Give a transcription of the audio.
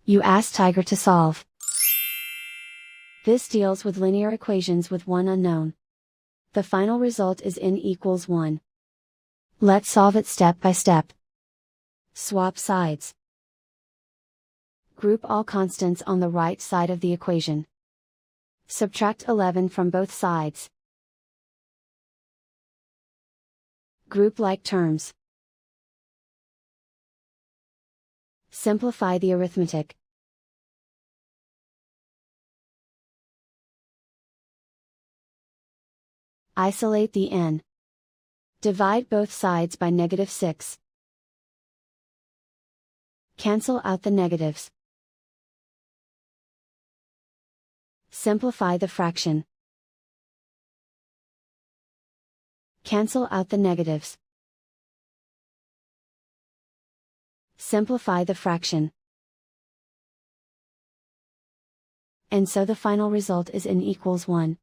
You ask Tiger to solve. This deals with linear equations with one unknown. The final result is n equals 1. Let's solve it step by step. Swap sides. Group all constants on the right side of the equation. Subtract 11 from both sides. Group like terms. Simplify the arithmetic. Isolate the n. Divide both sides by -6. Cancel out the negatives. Simplify the fraction. Cancel out the negatives. Simplify the fraction. And so the final result is n equals 1.